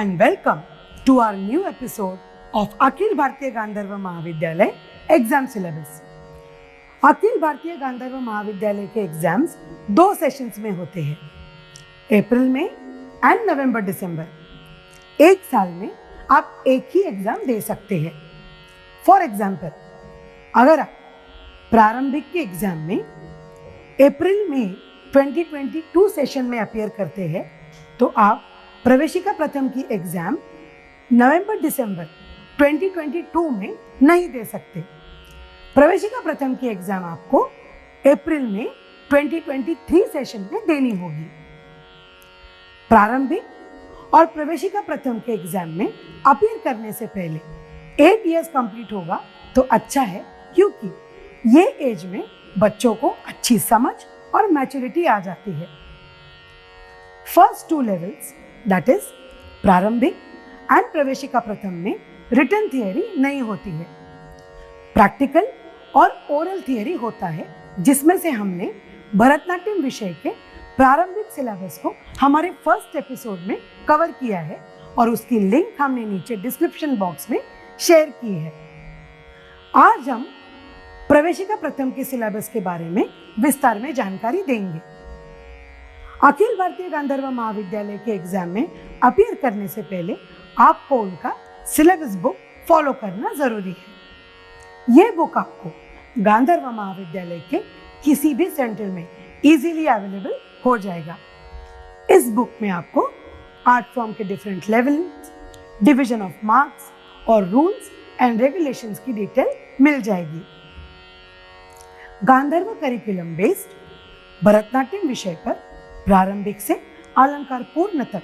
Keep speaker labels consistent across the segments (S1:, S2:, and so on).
S1: and welcome to our new episode of Akhil Bharatiya Gandharva Mahavidyalay exam syllabus. Akhil Bharatiya Gandharva महाविद्यालय के exams 2 sessions में होते हैं, अप्रैल में एंड नवंबर दिसंबर। एक साल में आप एक ही एग्जाम दे सकते हैं। फॉर एग्जाम्पल, अगर आप प्रारंभिक के एग्जाम में अप्रैल में 2022 सेशन में अपीयर करते हैं तो आप प्रवेशिका प्रथम की एग्जाम नवंबर दिसंबर 2022 में नहीं दे सकते। प्रवेशिका प्रथम की एग्जाम आपको अप्रैल में 2023 सेशन में देनी होगी। प्रारंभिक और प्रवेशिका प्रथम के एग्जाम में अपीयर करने से पहले 8 इयर्स कंप्लीट होगा तो अच्छा है, क्योंकि ये एज में बच्चों को अच्छी समझ और मैच्योरिटी आ जाती है। फर्स्ट 2 लेवल्स दैट इज प्रारंभिक एंड प्रवेशिका प्रथम में रिटन थियरी नहीं होती है, प्रैक्टिकल और ओरल थियरी होता है, जिसमें से हमने भरतनाट्यम विषय के प्रारंभिक सिलेबस को हमारे फर्स्ट एपिसोड में कवर किया है और उसकी लिंक हमने नीचे डिस्क्रिप्शन बॉक्स में शेयर की है। आज हम प्रवेशिका प्रथम के सिलेबस के बारे में विस्तार में जानकारी देंगे। अखिल भारतीय गांधर्व महाविद्यालय के एग्जाम में अपीयर करने से पहले आपको उनका सिलेबस बुक फॉलो करना जरूरी है। ये बुक आपको गांधर्व महाविद्यालय के किसी भी सेंटर में इजीली अवेलेबल हो जाएगा। इस बुक में आपको आर्ट फॉर्म के different levels, division of marks और रूल्स एंड रेगुलेशंस की डिटेल मिल जाएगी। गांधर्व करिकुलम बेस्ड भरतनाट्यम विषय पर प्रारंभिक से अलंकार पूर्ण तक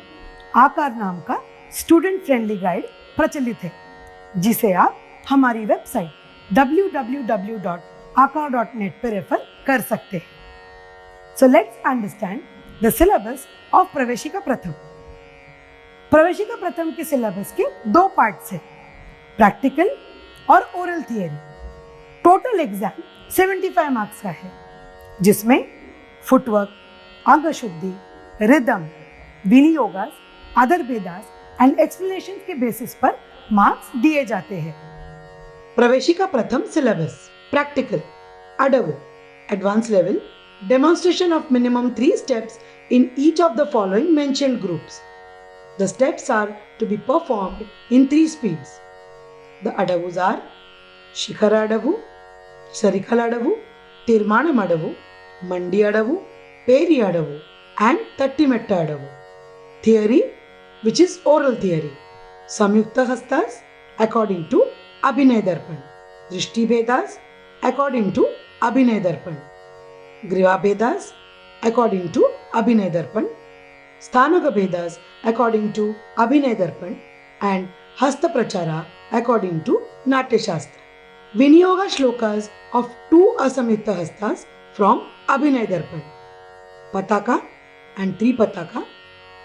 S1: आकार नाम का स्टूडेंट फ्रेंडली गाइड प्रचलित है, जिसे आप हमारी वेबसाइट www.akar.net पर रेफर कर सकते हैं। So let's understand the syllabus of प्रवेशिका प्रथम। प्रवेशिका प्रथम के सिलेबस के 2 पार्ट्स हैं, प्रैक्टिकल और oral theory. Total exam 75 marks का है, जिसमें फुटवर्क, अंग शुद्धि, रिदम, विनियोगास, अदर भेदास एंड एक्सप्लेनेशन के बेसिस पर मार्क्स दिए जाते हैं। प्रवेशिका प्रथम सिलेबस प्रैक्टिकल अडवो advance level demonstration of minimum 3 steps in each of the following mentioned groups. The steps are to be performed in 3 speeds. The adavus are Shikhara Adavu, Sarikala Adavu, Tirmanam Adavu, Mandi Adavu, Peri Adavu and Tattimetta Adavu. Theory, which is oral theory. Samyukta Hastas according to Abhinay Darpan. Drishti Vedas according to Abhinay Darpan. Griva Vedas according to Abhinay Darpan. Sthanaga Vedas according to Abhinay Darpan and Hasta Prachara according to Natya Shastra. Viniyoga shlokas of 2 asamyukta hastas from Abhinay Darpan. Pataka and Tripataka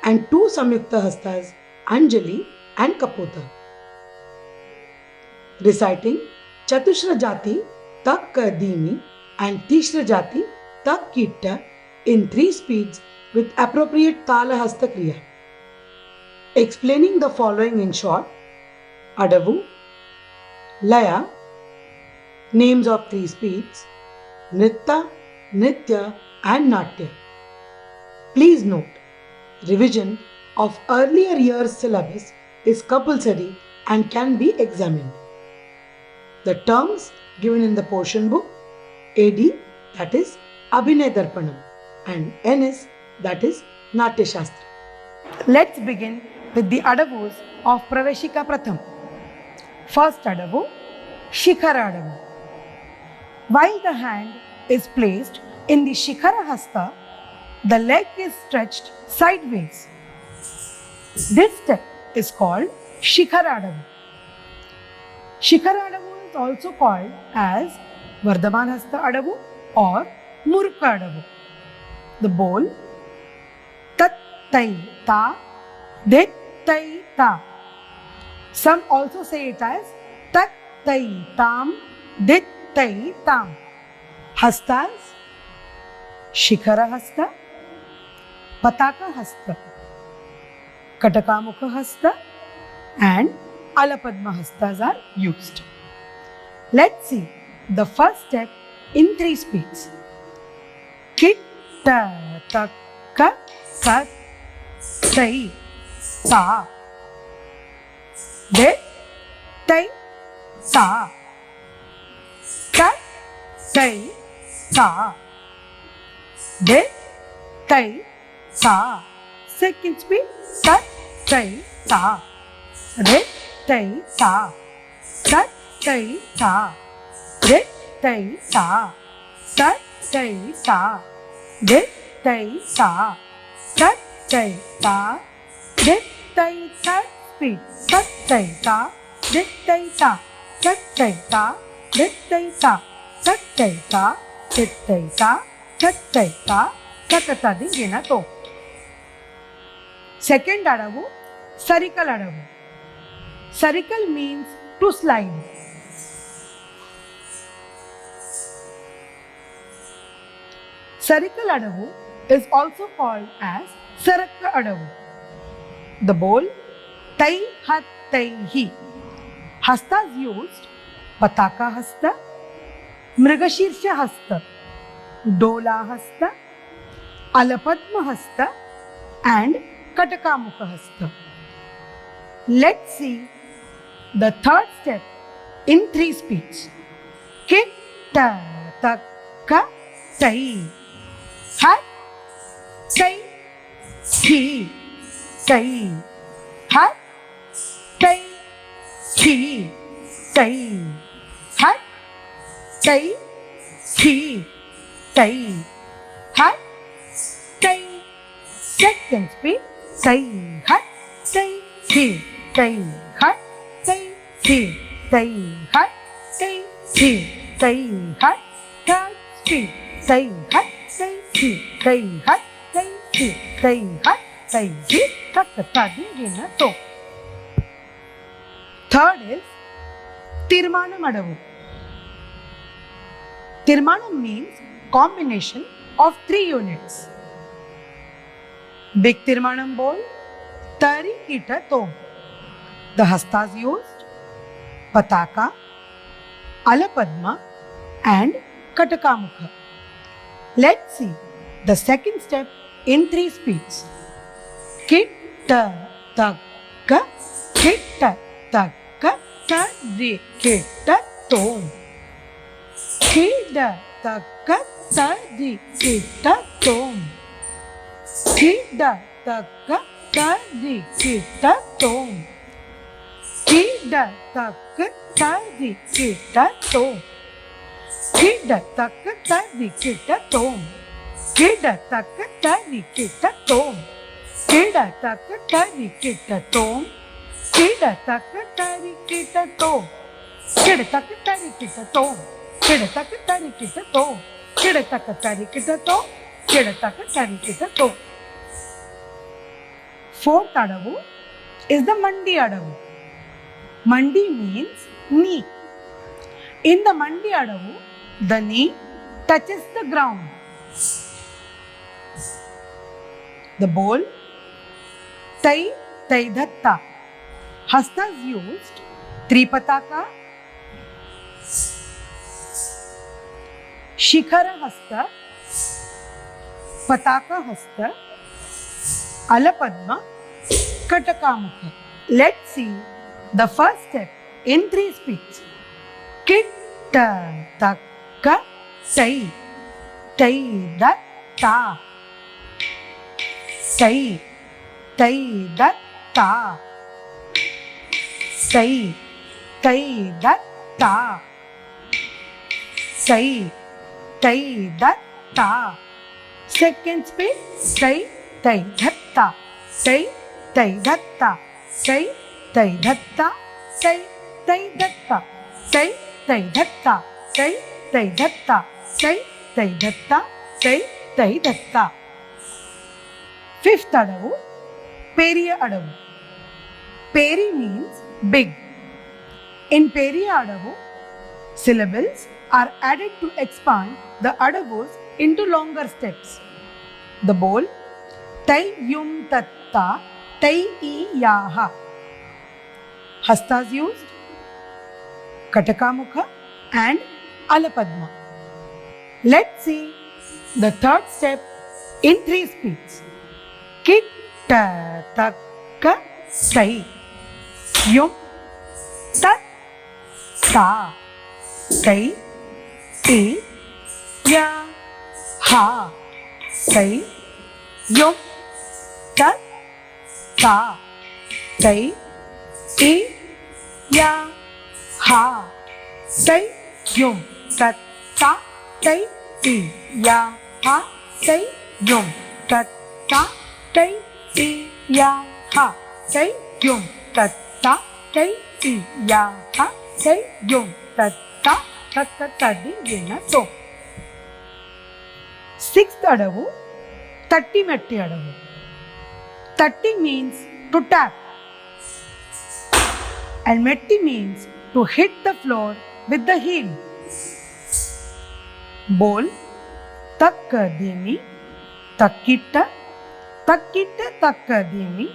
S1: and 2 samyukta hastas Anjali and Kapota. Reciting Chatushra Jati Tak Kadimi and Tishra Jati Tak Kitta in 3 speeds with appropriate Tala Hasta Kriya. Explaining the following in short: Adavu, Laya, names of 3 speeds, Nritta, Nritya and Natya. Please note, revision of earlier year's syllabus is compulsory and can be examined. The terms given in the portion book, AD that is Abhinay Darpanam and NS that is Natya Shastra. Let's begin with the adavus of Praveshika Pratham. First adavu, Shikhara Adavu. While the hand is placed in the Shikhara Hasta, the leg is stretched sideways. This step is called Shikhara Adavu. Shikhara Adavu is also called as Vardhaman Hasta Adavu or Murukha Adavu. The bowl Tat Tai Ta Det Tai Ta. Some also say it as Tat Tai Tam Det Tai Tam. Hastas Shikhara Hasta, Pataka Hasta, Katakamukha hasta and Alapadma hastas are used. Let's see the first step in 3 speeds. Kitta takka kat tai ta de tai ta kat tai ta de tai ta. Second speed, tat tai ta de tai ta tat tai ta de tai ta tat tai ta de tai ta tat tai ta de tai ta. Speed tat tai ta de tai ta tat tai ta de tai ta tat tai ta de tai ta tat tai ta tatadi ginatu. Second adavu sarikal adavu. Sarikal means to slide. Sarikal adavu is also called as sarakka adavu. The bowl tai hat tai hi. Hastas used pataka hasta, mrigashirsha hasta, dola hasta, alapadma hasta and Katakamukha hasta. Let's see the third step in 3 speeds. Kitta takka tai hat tai hi tai hat tai hi tai hat tai hi tai hat tai. Second speed, tai hat tai hi tai hat tai hi tai hat tai hi tai hat. Third speed, tai hat tai hi tai hat tai hi tai hat tai hi tatadi ginatu. Third is Tirmanam adavu. Tirmanam means combination of 3 units. Big Tirmanam bowl, Tari Kita Tom. The hastas used Pataka, Alapadma and Katakamukha. Let's see the second step in 3 speeds. Kitta takka kitta takka tari kita tom. Kitta takka tari kita tom. Kitta takka tari kita tom. Kitta takka tari kita tom. Kitta takka tari kita tom. Kitta takka tari kita tom. Kitta takka tari kita tom. Kitta takka tari kita tom. Kitta takka tari kita tom. Kitta takka tari kita tom. Kitta takka tari kita tom. Kitta takka tari kita tom. Fourth adavu is the mandi adavu. Mandi means knee. In the mandi adavu, the knee touches the ground. The bowl tai tai dhatta. Hastas used Tripataka, Shikhara hasta, Pataka hasta, Alapadma, Katakamukha. Let's see the first step in 3 speeds. Kitta takka tai tai dhatta. Tai tai dhatta. Tai tai dhatta. Tai tai dhatta. Second speed, tai tai dhatta. Tai tai dhatta. Tai tai dhatta. Tai tai dhatta. Tai tai dhatta. Tai tai dhatta. Tai tai dhatta. Tai tai dhatta. Fifth adavu, Periya adavu. Peri means big. In Periya adavu, syllables are added to expand the adavus into longer steps. The bowl tai yum tatta तैयाः. Hastas used, Katakamukha and Alapadma. Let's see the third step in 3 speeds. Kitta takka sai. Yum tat ta kai ti ya ha sai. Yum tat ta kai ti ya ha sai. Yum tat ta kai ti ya ha sai. Yum tat ta kai ti ya ha sai. Yum tat ta kai ti ya ha sai. Yum tat ta takka tadi vina so. 6th adavu tatti metti adavu. Tatti means to tap and metti means to hit the floor with the heel. Bol takka dimi takkitta takkitta takka dimi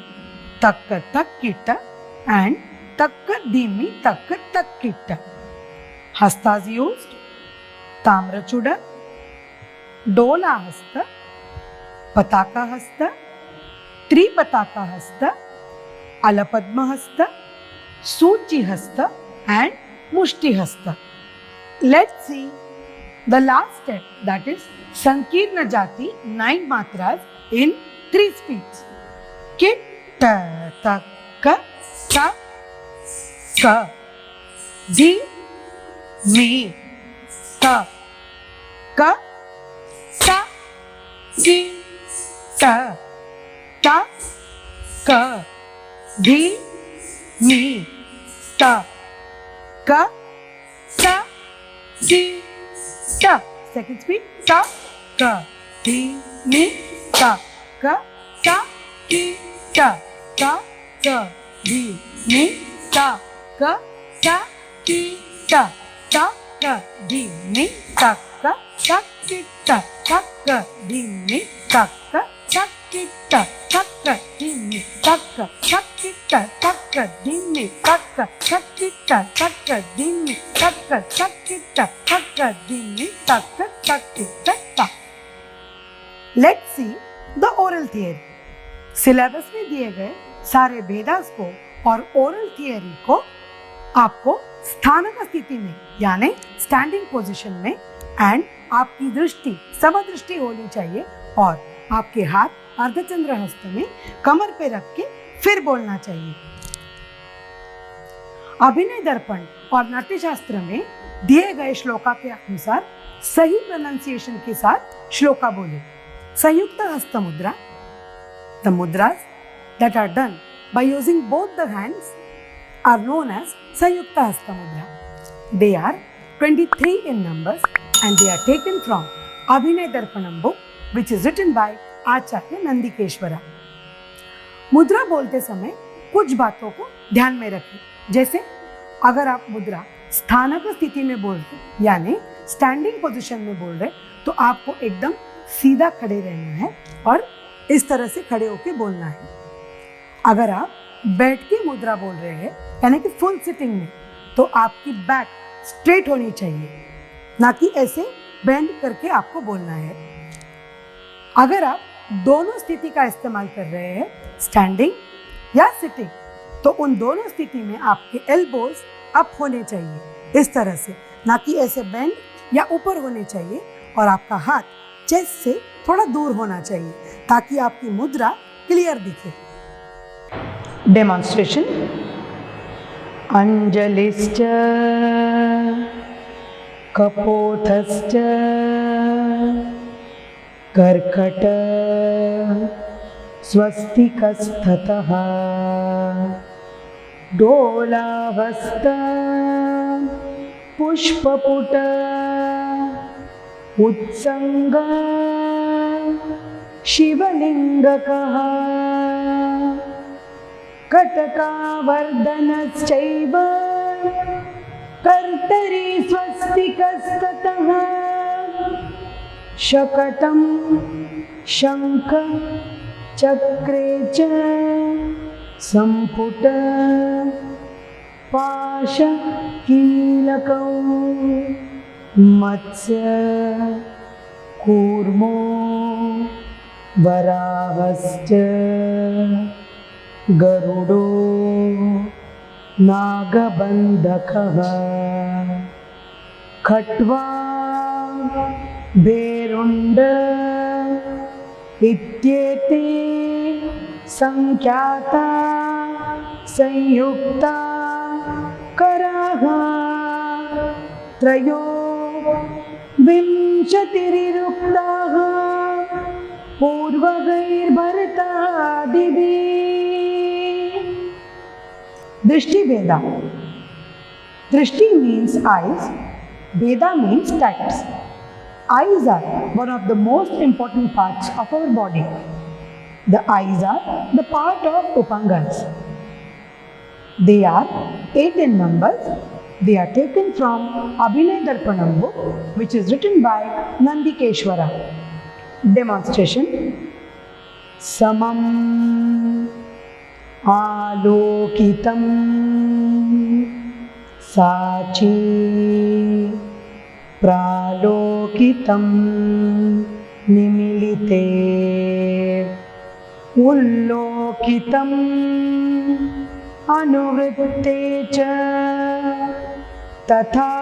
S1: takka takkitta and takka dimi takka takkitta. Hastas used, Tamrachuda, Dola hasta, Pataka hasta, Tripataka hasta, Alapadma hasta, Suchi hasta and Mushti hasta. Let's see the last step, that is Sankirna Jati 9 matras in 3 speeds. Kitta takka ta ka di mi ta ka ta di ta ta ka di mi ta ka ta di ta. Second speed. Ta ka di mi ta ka ta di ta ta ka di mi ta ka ta di ta ta ka di mi ta ka ta di ta ta ka di mi ta ka ta di ta ta ka di mi ta ka ta di ta ta ka di mi ta ka ta di ta ta ka di mi ta ka ta di ta ta ka di mi ta ka ta di ta ta. Let's see the oral theory. Syllabus में दिए गए सारे भेदास को और oral theory को आपको स्थानक स्थिति में यानी स्टैंडिंग पोजीशन में एंड आपकी दृष्टि समदृष्टि होनी चाहिए और आपके हाथ अर्धचंद्र हस्त में कमर पे रख के फिर बोलना चाहिए. अभिनय दर्पण और नाट्य शास्त्र में दिए गए श्लोका के अनुसार सही प्रोनाउंसिएशन के साथ श्लोका बोले. संयुक्त हस्त मुद्रा, the mudras that are done by using both the hands are known as Sanyukta Hasta Mudra. They are 23 in numbers and they are taken from Abhinay Darpanam book which is written by Acharya Nandikeshwara. मुद्रा बोलते समय कुछ बातों को ध्यान में रखें. जैसे अगर आप मुद्रा स्थानक स्थिति में बोल रहे यानी स्टैंडिंग पोजीशन में बोल रहे तो आपको एकदम सीधा खड़े रहना है और इस तरह से खड़े होकर बोलना है. अगर आप बैठ के मुद्रा बोल रहे हैं यानी कि फुल सिटिंग में तो आपकी बैक स्ट्रेट होनी चाहिए ना कि ऐसे बेंड करके आपको बोलना है. अगर आप दोनों स्थिति का इस्तेमाल कर रहे हैं स्टैंडिंग या सिटिंग तो उन दोनों स्थिति में आपके एल्बोज अप होने चाहिए इस तरह से ना कि ऐसे बेंड या ऊपर होने चाहिए और आपका हाथ चेस्ट से थोड़ा दूर होना चाहिए ताकि आपकी मुद्रा क्लियर दिखे. डेमोन्स्ट्रेशन. अंजलिश्च कपोथश्च कर्कट स्वस्तिकस्ततः डोलाहस्त पुष्पपुट उत्संग शिवलिंगकः कटकावर्धनश्चैव कर्तरी स्वस्तिकस्ततः शकटं शंख चक्रे च संपुट पाश कीलकौ मत्स्य कूर्मो वराहश्च गरुडो नागबन्धकः खट्वा भेरुण्ड इत्येते संख्याता संयुक्ता कराः त्रयो विंशतिरुक्ताः पूर्वगैर्भरतादिभिः। दृष्टि भेदा. Drishti means eyes, Veda means types. Eyes are one of the most important parts of our body. The eyes are the part of Upangas. They are 8 in numbers. They are taken from Abhinay Darpanam book, which is written by Nandikeshwara. Demonstration. Samam Alokitam साची प्रालोकितं निमीलिते उल्लोकितम् अनुवृत्ते च तथा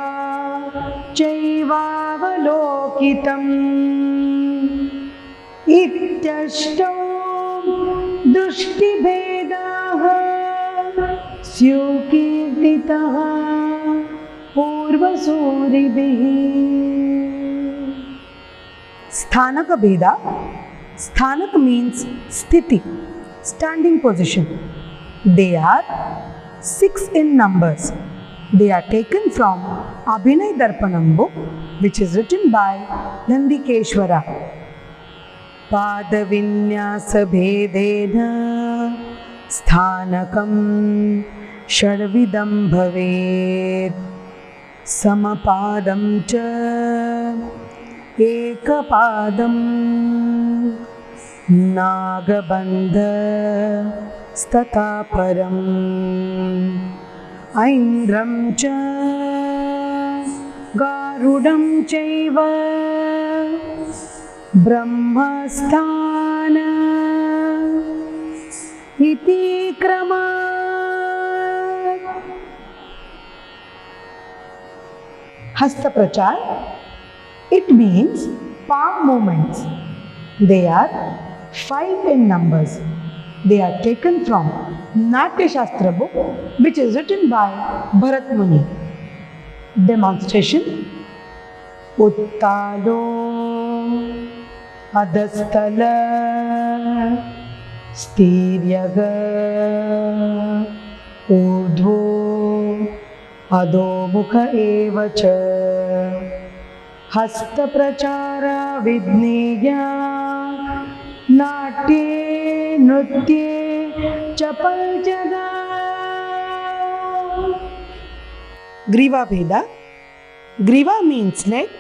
S1: चैवावलोकितम् इत्यष्टौ दृष्टिभेदाः स्युकीर्तितः पूर्वसूरिभिः। स्थानक भेदा. Sthanak means sthiti, standing position. They are 6 in numbers. They are taken from Abhinay Darpanam book, which is written by Nandikeshwara. Padavinyasa bhedena sthanakam षड्विधं भवेत् समपादं च एकपादं नागबन्धस्तथा परम् ऐन्द्रं च गारुडं चैव ब्रह्मस्थान इति क्रमः। Hasta Prachar. It means palm movements. They are 5 in numbers. They are taken from Natya Shastra book, which is written by Bharat Muni. Demonstration. Uttalo Adastala Stiryaga Urdhvo अधोमुख एव च हस्तप्रचारा विज्ञेया नाट्ये नृत्ये च पञ्चदा। ग्रीवा भेदा. Griva means neck,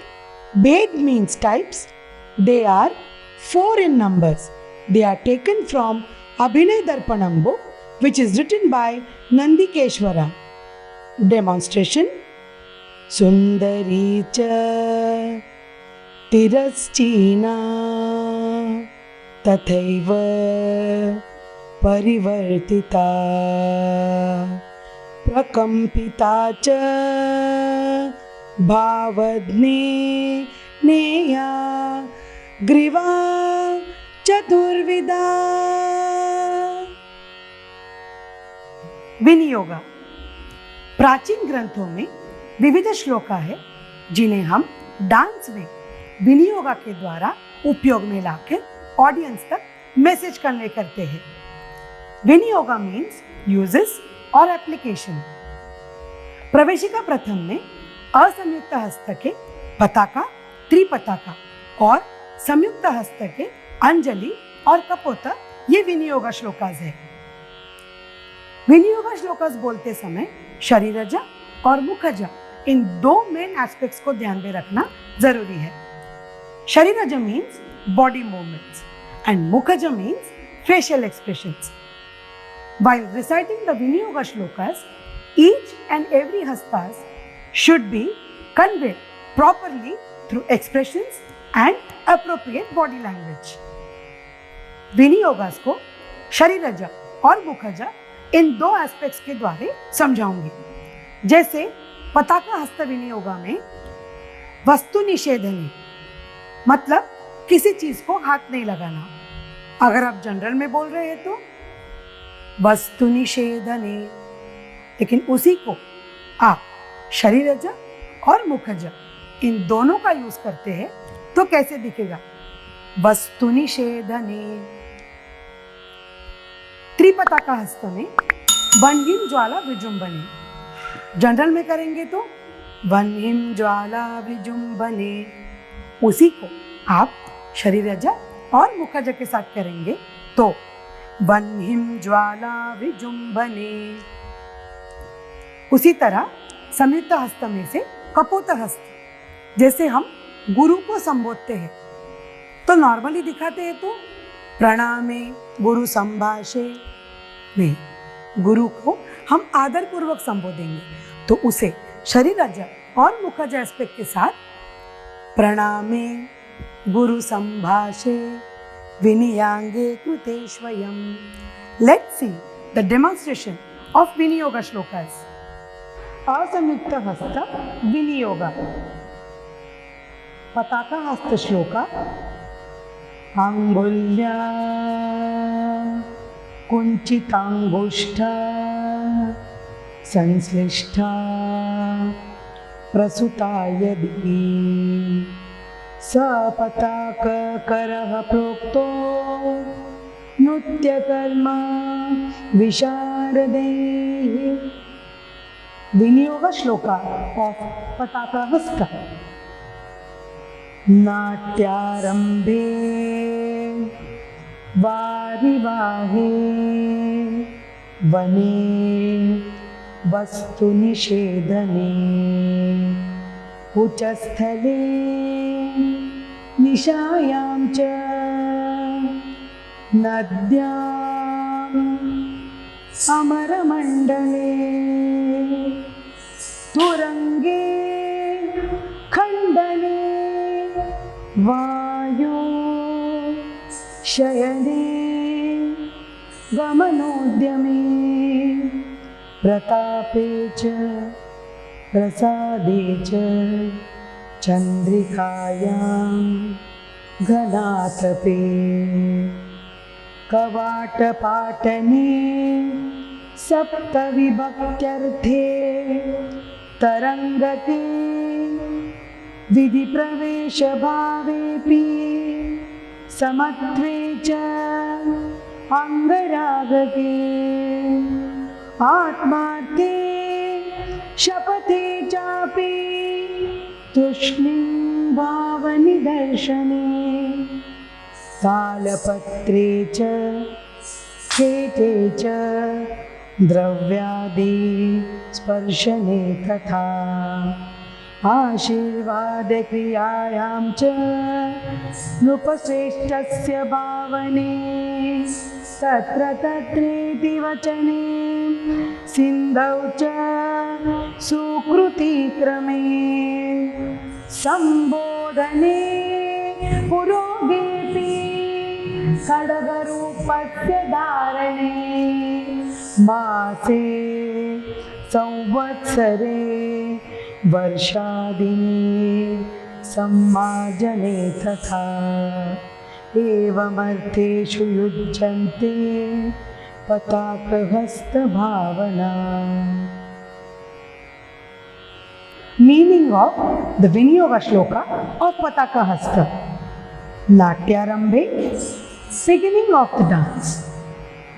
S1: Bhed means types. They are 4 in numbers. They are taken from Abhinay Darpanam book, which is written by Nandikeshwara. Demonstration. Sundari cha tiraschina tathaiva parivartita prakampita cha bhavadne neya griva chaturvida। विनियोगा. प्राचीन ग्रंथों में विविध श्लोका है जिन्हें हम dance में विनियोगा के द्वारा उपयोग में लाकर ऑडियंस तक मैसेज कन्वे करते हैं। विनियोगा मीन्स यूजेस और एप्लीकेशन। प्रवेशिका प्रथम में असंयुक्त हस्त के पताका, त्रिपताका और संयुक्त हस्त के अंजलि और कपोत ये विनियोगा श्लोकास है। विनियोगा श्लोकास बोलते समय शरीरज और मुखज इन 2 मेन एस्पेक्ट्स को ध्यान में रखना जरूरी है। शरीरज मीन्स बॉडी मूवमेंट्स एंड मुखज means facial expressions. While reciting the Viniyoga shlokas, each and every hastas should be conveyed properly through expressions and appropriate body language. विनियोगास को शरीरज और मुखज इन दो एस्पेक्ट्स के द्वारा समझाऊंगी। जैसे पताका हस्त विनियोगा में वस्तु निषेधनी मतलब किसी चीज को हाथ नहीं लगाना। अगर आप जनरल में बोल रहे हैं तो वस्तु निषेधने, लेकिन उसी को आप शरीरज और मुखज इन दोनों का यूज करते हैं तो कैसे दिखेगा? वस्तु निषेधने। त्रिपताका हस्त में वनहिम ज्वाला विजुम्बने, जनरल में करेंगे तो वनहिम ज्वाला विजुम्बने। उसी को आप शरीरज और मुखज के साथ करेंगे तो वनहिम ज्वाला विजुम्बने। उसी तरह संयुक्त हस्त में से कपोत हस्त, जैसे हम गुरु को संबोधते हैं तो नॉर्मली दिखाते हैं तो प्रणामे गुरु संभाषे में गुरु को हम आदर पूर्वक संबोधेंगे तो उसे शरीरज और मुखज एस्पेक्ट के साथ प्रणामे गुरु संभाषे विनियांगे कृते स्वयं। Let's see the demonstration of विनियोगा श्लोकास। असंयुक्त हस्त विनियोगा। पताका हस्त श्लोका। अंगुल्या कुंचितांगुष्ठा संश्लिष्ठा प्रसुता यदि सपताक करः प्रोक्तो नृत्यकर्म विशारदैः। विनियोग श्लोका ऑफ पताका हस्त। नाट्यारंभे वारिवाहे वने वस्तु निषेधने उच्चस्थले निशायां च नद्याम् अमरमण्डले तुरंगे खंडने वायु शयने गमनोद्यमे प्रतापे च प्रसादे च चंद्रिकायां घनातपे कवाटपाटने सप्तविभक्त्यर्थे तरंगते विधि प्रवेश भावेपि समत्वे च अंगरागके आत्मार्थे शपथे चापि तूष्णीं भावनिदर्शने तालपत्रे च खेटे च द्रव्यादि स्पर्शने तथा आशीर्वाद क्रियायां च नृपश्रेष्ठस्य भावने तत्र तत्रेति वचने सिन्धौ च सुकृतिक्रमे संबोधने पुरोगेऽपि खड्गरूपस्य धारणे मासे संवत्सरे वर्षादिने सम्मार्जने तथा एवमर्थेषु युज्यन्ते पताकहस्तभावना। Meaning of the Viniyoga shloka of Pataka Hasta. Natyarambhe, beginning of the dance.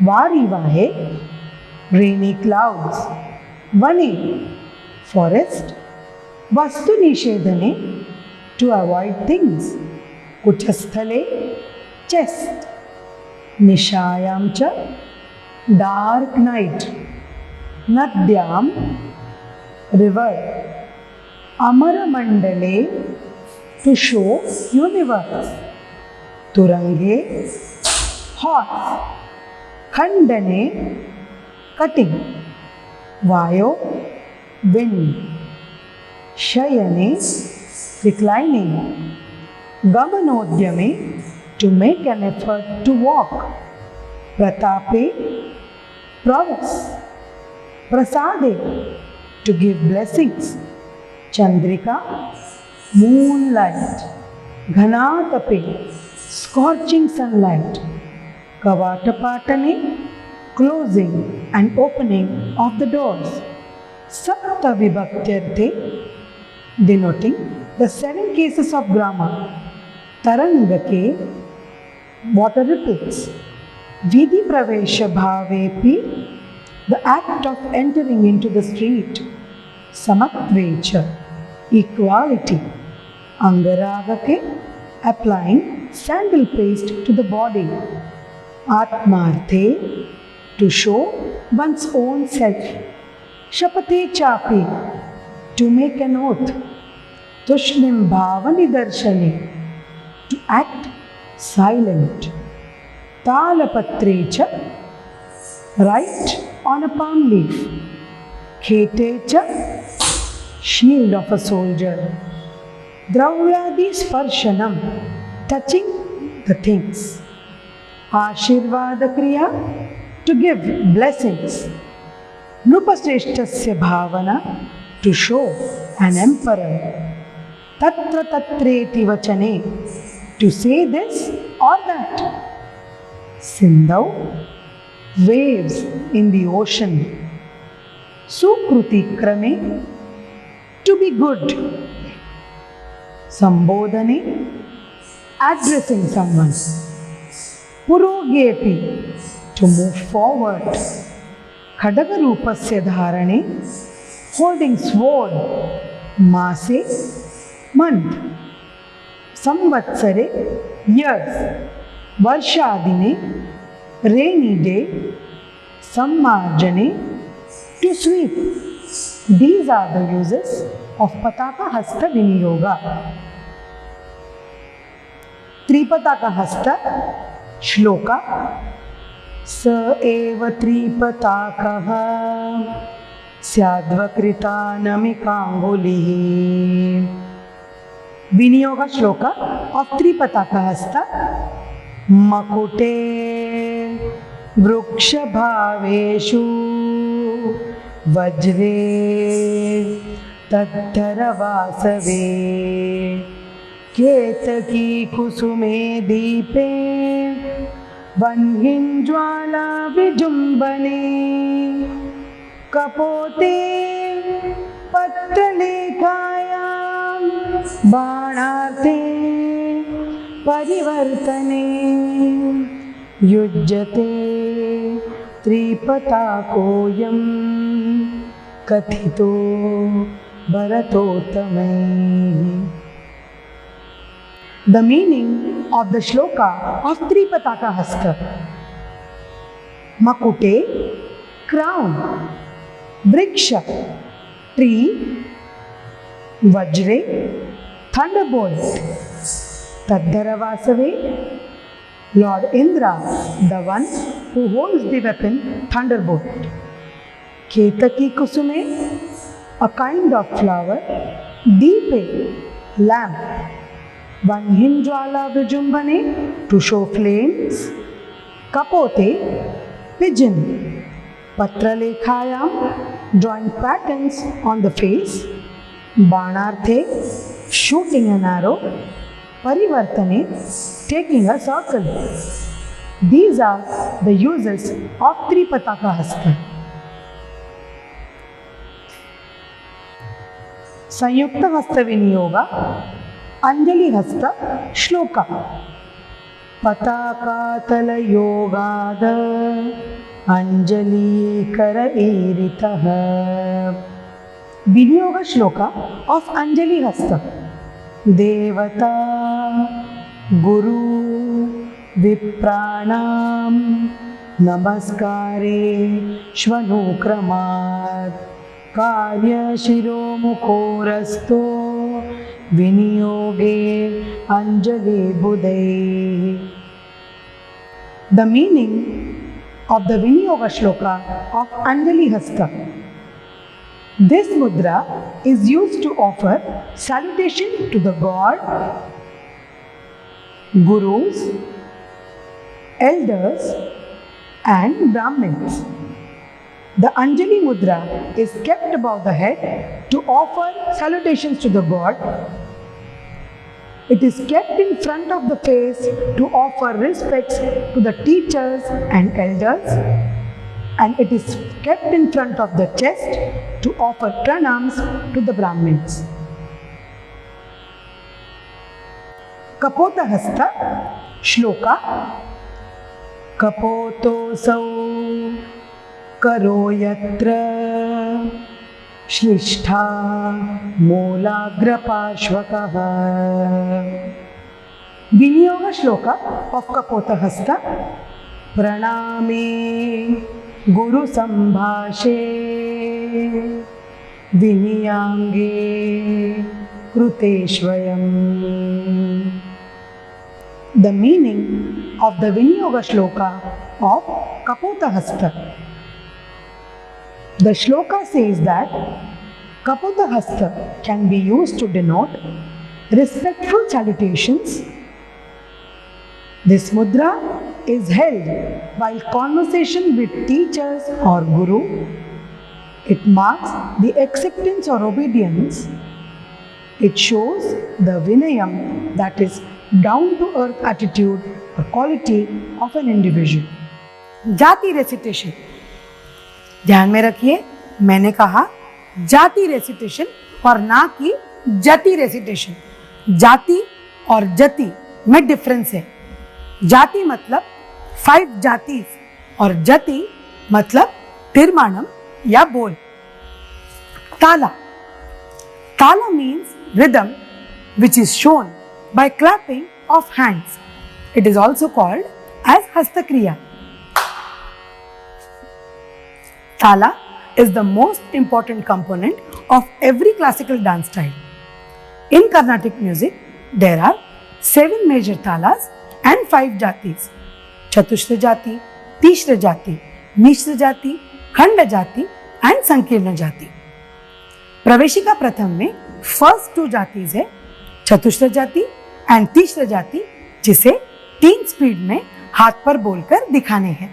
S1: Varivahe, rainy clouds. Vane, forest. Vastu nishedhane, to avoid things. Kuchasthale, chest. Nishayam cha, dark night. Nadyam, river. Amara Mandale, to show universe. Turange, horse. खंडने कटिंग, वायो wind, शयने reclining, गमनोद्यमे to make an effort to walk, प्रतापे prowess, प्रसादे to give blessings, चंद्रिका moonlight, घनातपे scorching sunlight, कवाटपाटने closing and opening of the doors, sapta vibhaktyarthe denoting the 7 cases of grammar, tarangake water ripples, vidhi pravesha bhavepi the act of entering into the street, samatvecha equality, angaragake applying sandal paste to the body, atmarthe to show one's own self, shapate chapi to make an oath, tushnim bhavani darshani to act silent, talapatrecha write on a palm leaf, khetecha shield of a soldier, dravyadi sparshanam touching the things, ashirvada kriya to give blessings, nrupasreshtasya bhavana to show an emperor, tatra tatreti vachane to say this or that, sindhau waves in the ocean, sukruti krame to be good, sambodhane addressing someone, purogepi to move forward, khadagarupasya dharane holding sword, mase month, samvatsare years, varshadine rainy day, sammarjane to sweep. These are the uses of pataka hasta viniyoga. Tripataka hasta shloka स एव त्रिपताकः स्याद्वकृतानमिकाङ्गुलिः. विनियोग श्लोक of त्रिपताकः हस्त मकुटे वृक्षभावेषु वज्रे तद्धरवासवे केतकी कुसुमे दीपे वह्निज्वाला विजुम्बने कपोते पत्रलेखायां बाणार्थे परिवर्तने युज्यते त्रिपताकोऽयं कथितो भरतोत्तमैः. The meaning of the shloka of Tripataka Hasta. Makute, crown. Vriksha, tree. Vajre, thunderbolt. Tadharavasave, Lord Indra, the one who holds the weapon thunderbolt. Ketaki kusume, a kind of flower. Deepe, lamp. Vanhinjwala Vijumbane to show flames, Kapote pigeon, Patralekhayam drawing patterns on the face, Banarthe shooting an arrow, Parivartane taking a circle. These are the uses of Tripataka Hasta. Sanyukta Hasta Viniyoga Anjali हस्त श्लोक पताकातल योगाद अंजलि कर एरितः. विनियोग श्लोक of Anjali हस्त. देवता गुरु विप्राणाम नमस्कारे श्वनुक्रमात् कार्य शिरोमुखोरस्तो Viniyoge Anjali Budai. The meaning of the Viniyoga Shloka of Anjali Hasta. This mudra is used to offer salutation to the God, gurus, elders and Brahmins. The Anjali mudra is kept above the head to offer salutations to the God. It is kept in front of the face to offer respects to the teachers and elders, and it is kept in front of the chest to offer pranams to the Brahmins. Kapota Hasta Shloka. Kapotosau karo yatra श्लिष्ठा मूलाग्रपार्श्वकः. विनियोग श्लोक of Kapota Hasta. प्रणामे Guru संभाषे विनियांगे कृतेष्वयम्. The meaning of the Viniyoga Shloka of Kapota Hasta. The shloka says that Kapota Hasta can be used to denote respectful salutations. This mudra is held while conversation with teachers or guru. It marks the acceptance or obedience. It shows the vinayam, that is down to earth attitude or quality of an individual. Jati recitation. ध्यान में रखिए, मैंने कहा जाति recitation और ना कि जति रेसिटेशन. जाति और जति में डिफरेंस है. जाति मतलब 5 जातिस और जति मतलब तीर्मानम या बोल. ताला. ताला means rhythm which is shown by clapping of hands. It is also called as hastakriya. Tala is the most important component of every classical dance style. In Carnatic music, there are 7 major talas and 5 jatis: Chatushra jati, Tishra jati, Mishra jati, Khanda jati and Sankirna jati. Praveshika Pratham में first 2 जातिज है, चतुश्र जाति and तीसरा जाति, जिसे 3 speed में हाथ पर बोलकर दिखाने हैं.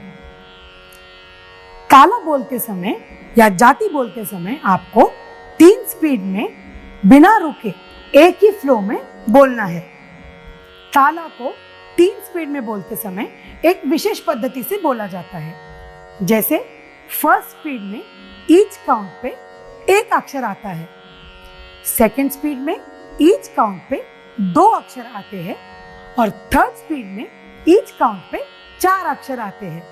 S1: ताला बोलते समय या जाति बोलते समय आपको 3 स्पीड में बिना रुके एक ही फ्लो में बोलना है. ताला को 3 स्पीड में बोलते समय एक विशेष पद्धति से बोला जाता है. जैसे फर्स्ट स्पीड में ईच काउंट पे एक अक्षर आता है, सेकेंड स्पीड में ईच काउंट पे 2 अक्षर आते हैं और थर्ड स्पीड में ईच काउंट पे 4 अक्षर आते हैं.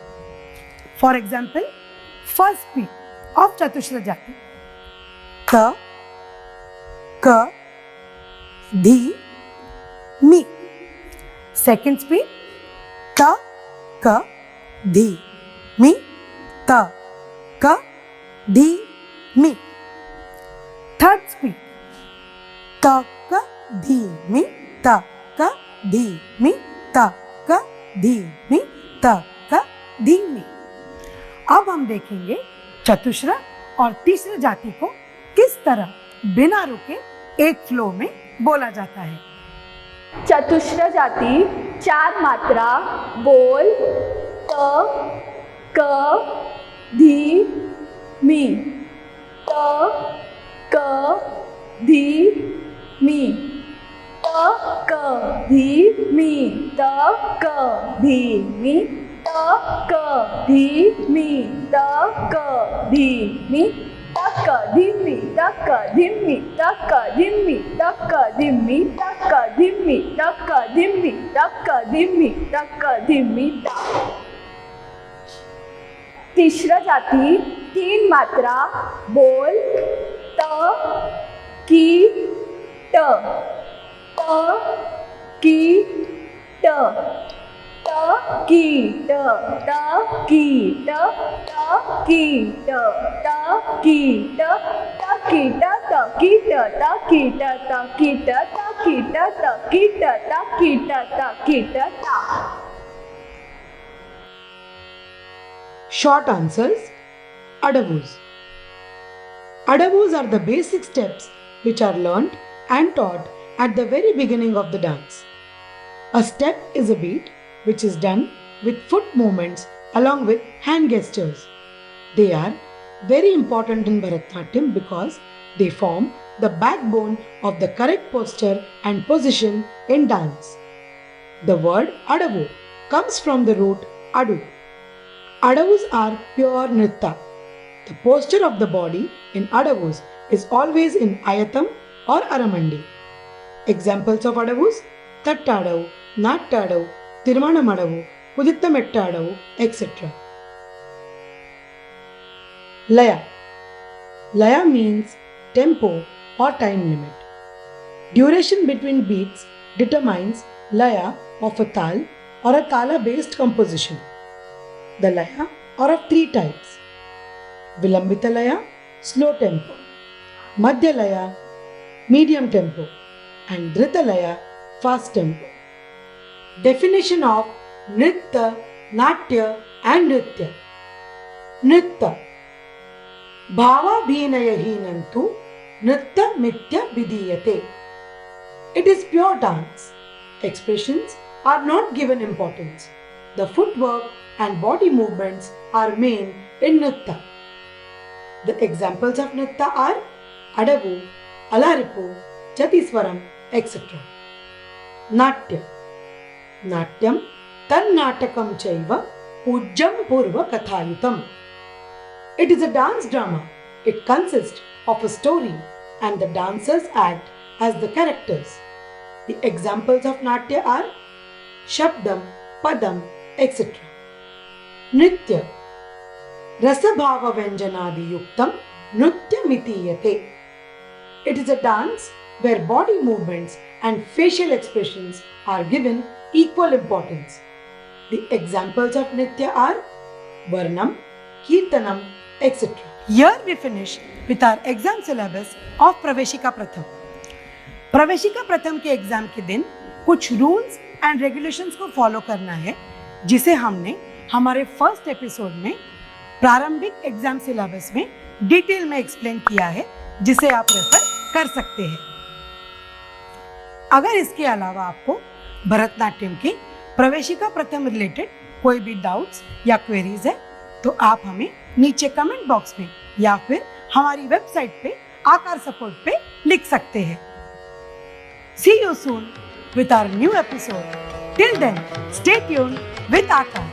S1: For example, first speed of चतुश्र जाति त, क, धी, मी. सेकेंड स्पीड त, क, धी, मी, त, क, धी, मी. थर्ड स्पीड त, क, धी, मी, त, क, धी, मी, त, क, धी, मी, त, क, धी, मी. अब हम देखेंगे चतुश्र और तीसरे जाति को किस तरह बिना रुके एक फ्लो में बोला जाता है.
S2: चतुश्र जाति 4 मात्रा बोल त, क, धी, मी, त, क, धी, मी, त, क, धी, मी, त, क, धी, मी, त, क, धी, मी, त, क, धी, मी, त, क, धी, मी, त, क, धी, मी, त, क, धी, मी, त, क, धी, मी, त, क, धी, मी, त, क, धी, मी, त, क, धी, मी, त, क, धी, मी, त. तीसरा जाति 3 मात्रा बोल त, की, ट, त, की, ट, त, की, ट, त, की, ट, त, की, ट, त, की, ट, त, की, ट, त, की, ट, त, की, ट, त, की, ट, त, की, ट, त, की, ट, त, की, ट, त, की, ट, त.
S1: Short answers. Adavus. Adavus are the basic steps which are learnt and taught at the very beginning of the dance. A step is a beat which is done with foot movements along with hand gestures. They are very important in Bharatanatyam because they form the backbone of the correct posture and position in dance. The word Adavu comes from the root Adu. Adavus are pure Nritta. The posture of the body in Adavus is always in Ayatam or Aramandi. Examples of Adavus: Tattadavu, Nattadavu, Tirmanamadavu, Kudittamettadavu, etc. Laya. Laya means tempo or time limit. Duration between beats determines laya of a tal or a tala based composition. The laya are of three types: Vilambita laya, slow tempo; Madhya laya, medium tempo; and Dhrita laya, fast tempo. Definition of Nritta, Natya and Nritya. Nritta. Bhavabhinayahinantu Nritta mitya vidiyate. It is pure dance. Expressions are not given importance. The footwork and body movements are main in Nritta. The examples of Nritta are Adavu, Alaripu, Jatiswaram, etc. Natya. Natyam Tannatakam Chaiva Pujjam Purva Kathayutam. It is a dance drama. It consists of a story and the dancers act as the characters. The examples of Natya are Shabdam, Padam, etc. Nritya. Rasabhava Vyanjanadi Yuktam Nritya Mitiyate. It is a dance where body movements and facial expressions are given equal importance. The examples of Nritya are Varnam, Kirtanam, etc. Here we finish with our exam syllabus of Praveshika Pratham. प्रवेशिका प्रथम के exam के दिन कुछ rules and regulations को follow करना है, जिसे हमने हमारे फर्स्ट एपिसोड में प्रारंभिक एग्जाम सिलेबस में डिटेल में एक्सप्लेन किया है, जिसे आप रेफर कर सकते हैं। अगर इसके अलावा आपको भरतनाट्यम की प्रवेशिका प्रथम रिलेटेड कोई भी डाउट्स या क्वेरीज है तो आप हमें नीचे कमेंट बॉक्स में या फिर हमारी वेबसाइट पे आकार सपोर्ट पे लिख सकते हैं। See you soon with our new episode. Till then, stay tuned with Aakaar.